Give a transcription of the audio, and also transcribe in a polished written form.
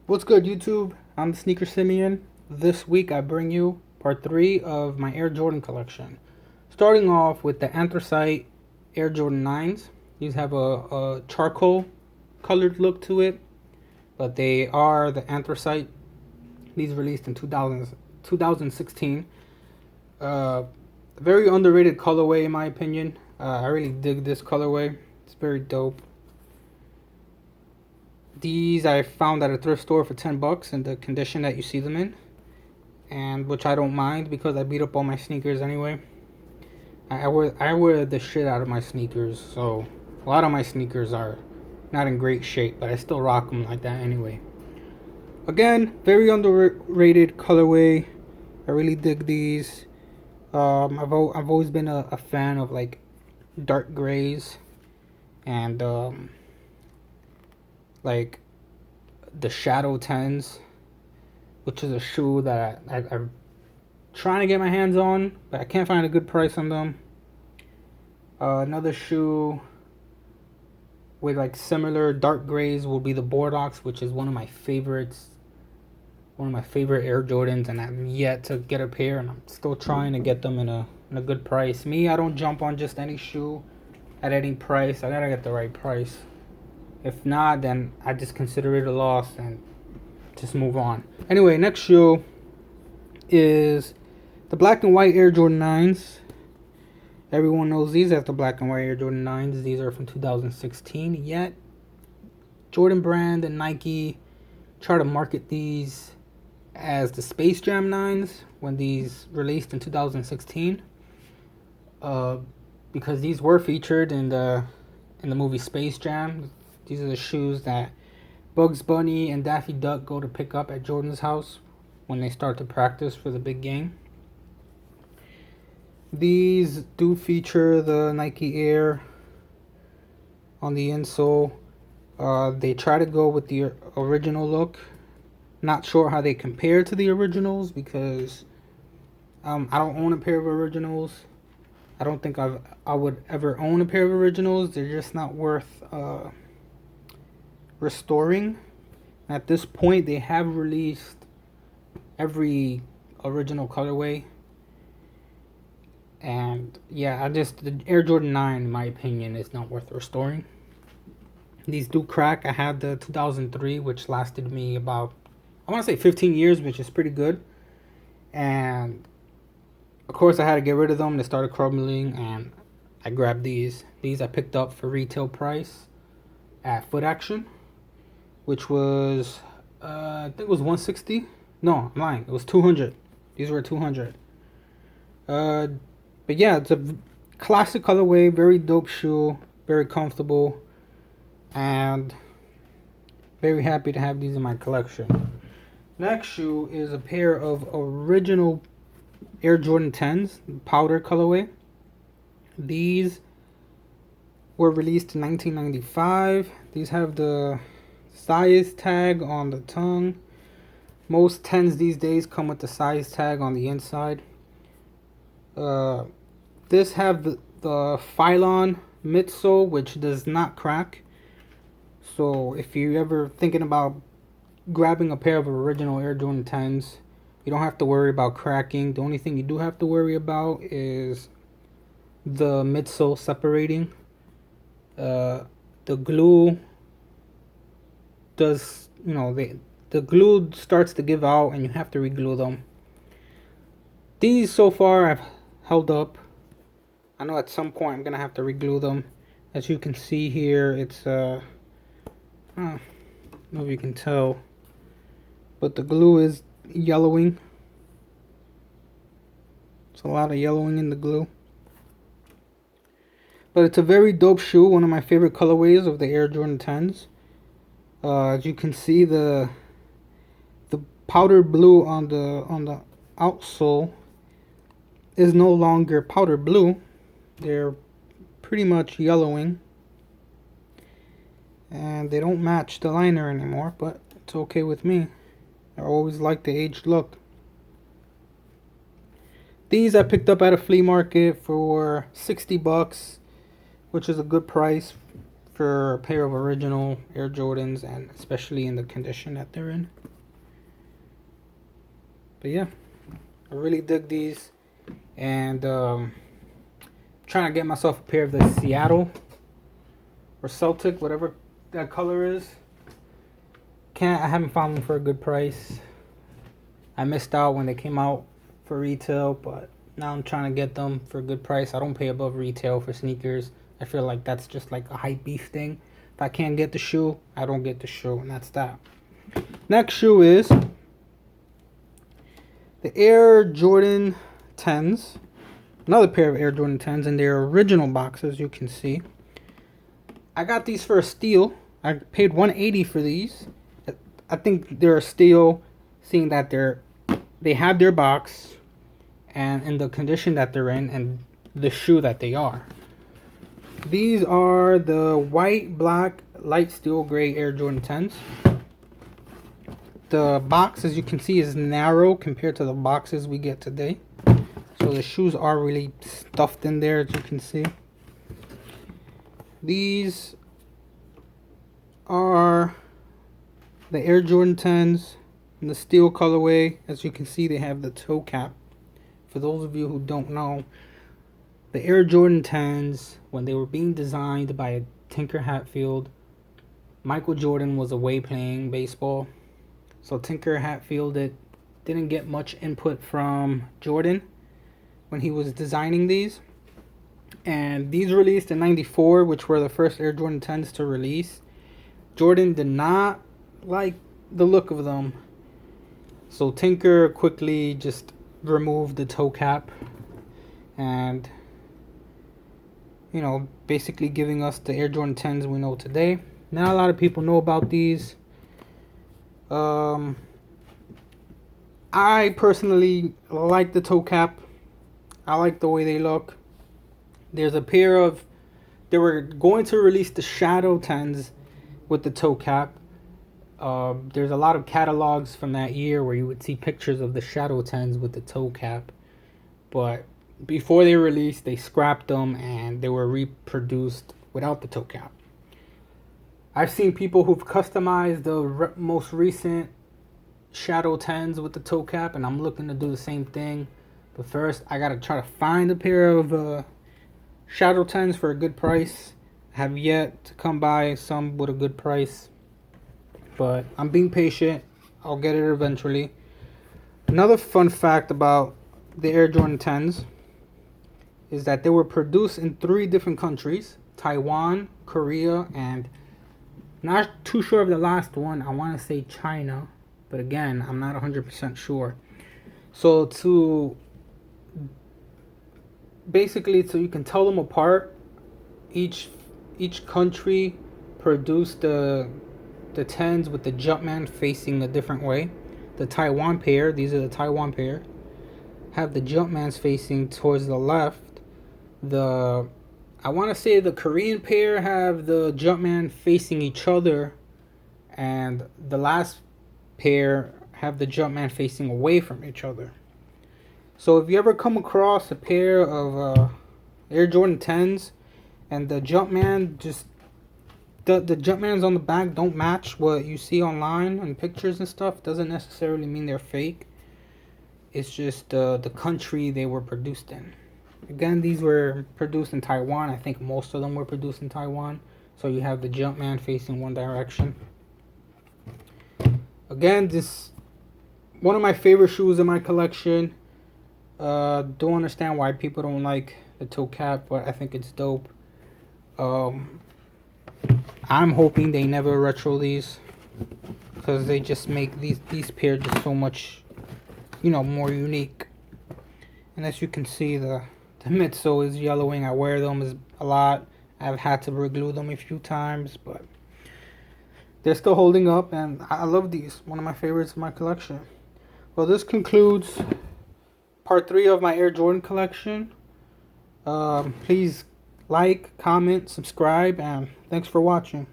What's good, YouTube? I'm the Sneaker Simeon. This week I bring you part 3 of my Air Jordan collection. Starting off with the Anthracite Air Jordan 9s. These have a charcoal colored look to it, but they are the Anthracite. These released in 2016. Uh, Very underrated colorway in my opinion. I really dig this colorway. It's very dope. These I found at a thrift store for $10 in the condition that you see them in, and which I don't mind because I beat up all my sneakers anyway. I wear the shit out of my sneakers, so a lot of my sneakers are not in great shape, but I still rock them like that anyway. Again, very underrated colorway. I really dig these. I've always been a fan of like dark grays and like the Shadow 10s, which is a shoe that I'm trying to get my hands on, but I can't find a good price on them. Another shoe with like similar dark grays will be the Bordox, which is one of my favorites. One of my favorite Air Jordans, and I've yet to get a pair, and I'm still trying to get them in a good price. Me, I don't jump on just any shoe at any price. I gotta get the right price. If not, then I just consider it a loss and just move on. Anyway, next shoe is the black and white Air Jordan 9s. Everyone knows these as the black and white Air Jordan 9s. These are from 2016. Yet, Jordan Brand and Nike try to market these as the Space Jam 9s when these released in 2016. Because these were featured in the movie Space Jam. These are the shoes that Bugs Bunny and Daffy Duck go to pick up at Jordan's house when they start to practice for the big game. These do feature the Nike Air on the insole. They try to go with the original look. Not sure how they compare to the originals because I don't own a pair of originals. I don't think I would ever own a pair of originals. They're just not worth restoring. At this point, they have released every original colorway, and yeah, the Air Jordan 9, in my opinion, is not worth restoring. These do crack. I had the 2003, which lasted me about, I want to say 15 years, which is pretty good. And of course, I had to get rid of them. They started crumbling, and I grabbed these. These I picked up for retail price at Foot Action, which was I think it was 160. No, I'm lying. It was 200. These were 200. Uh, but yeah, it's a classic colorway, very dope shoe, very comfortable, and very happy to have these in my collection. Next shoe is a pair of original Air Jordan 10s, powder colorway. These were released in 1995. These have the size tag on the tongue. Most 10s these days come with the size tag on the inside. This have the Phylon midsole, which does not crack. So if you're ever thinking about grabbing a pair of original Air Jordan 10s, you don't have to worry about cracking. The only thing you do have to worry about is the midsole separating. The glue does, the glue starts to give out and you have to reglue them. These so far have held up. I know at some point I'm gonna have to reglue them. As you can see here, it's I don't know if you can tell, but the glue is yellowing. There's a lot of yellowing in the glue. But it's a very dope shoe, one of my favorite colorways of the Air Jordan 10s. As you can see, the powder blue on the outsole is no longer powder blue. They're pretty much yellowing, and they don't match the liner anymore, but it's okay with me. I always like the aged look. These I picked up at a flea market for $60, which is a good price for a pair of original Air Jordans, and especially in the condition that they're in. But yeah, I really dig these, and trying to get myself a pair of the Seattle or Celtic, whatever that color is. I haven't found them for a good price. I missed out when they came out for retail, but now I'm trying to get them for a good price. I don't pay above retail for sneakers. I feel like that's just like a hype beast thing. If I can't get the shoe, I don't get the shoe, and that's that. Next shoe is the Air Jordan 10s. Another pair of Air Jordan 10s in their original box, as you can see. I got these for a steal. I paid $180 for these. I think they're a steal, seeing that they have their box and in the condition that they're in and the shoe that they are. These are the white, black, light steel gray Air Jordan 10s. The box, as you can see, is narrow compared to the boxes we get today. So the shoes are really stuffed in there, as you can see. These are the Air Jordan 10s in the steel colorway. As you can see, they have the toe cap. For those of you who don't know, the Air Jordan 10s, when they were being designed by Tinker Hatfield, Michael Jordan was away playing baseball. So Tinker Hatfield didn't get much input from Jordan when he was designing these. And these released in '94, which were the first Air Jordan 10s to release. Jordan did not like the look of them. So Tinker quickly just removed the toe cap and, basically giving us the Air Jordan 10s we know today. Not a lot of people know about these. I personally like the toe cap. I like the way they look. There's a pair of... They were going to release the Shadow 10s with the toe cap. There's a lot of catalogs from that year where you would see pictures of the Shadow 10s with the toe cap. But before they released, they scrapped them and they were reproduced without the toe cap. I've seen people who've customized the most recent Shadow 10s with the toe cap, and I'm looking to do the same thing. But first, I gotta try to find a pair of Shadow 10s for a good price. I have yet to come by some with a good price, but I'm being patient. I'll get it eventually. Another fun fact about the Air Jordan 10s is that they were produced in 3 different countries: Taiwan, Korea, and not too sure of the last one. I want to say China, but again, I'm not 100% sure. So so you can tell them apart, each country produced the 10s with the Jumpman facing a different way. The Taiwan pair, these are the Taiwan pair, have the Jumpmans facing towards the left. I want to say the Korean pair have the Jumpman facing each other, and the last pair have the Jumpman facing away from each other. So if you ever come across a pair of Air Jordan 10s and the Jumpman the Jumpmans on the back don't match what you see online and pictures and stuff, doesn't necessarily mean they're fake. It's just the country they were produced in. Again, these were produced in Taiwan. I think most of them were produced in Taiwan. So you have the Jumpman facing one direction. Again, this one of my favorite shoes in my collection. Don't understand why people don't like the toe cap, but I think it's dope. I'm hoping they never retro these, because they just make these pairs just so much, more unique. And as you can see, the midsole is yellowing. I wear them a lot. I've had to reglue them a few times, but they're still holding up, and I love these. One of my favorites in my collection. Well, this concludes part 3 of my Air Jordan collection. Please like, comment, subscribe, and thanks for watching.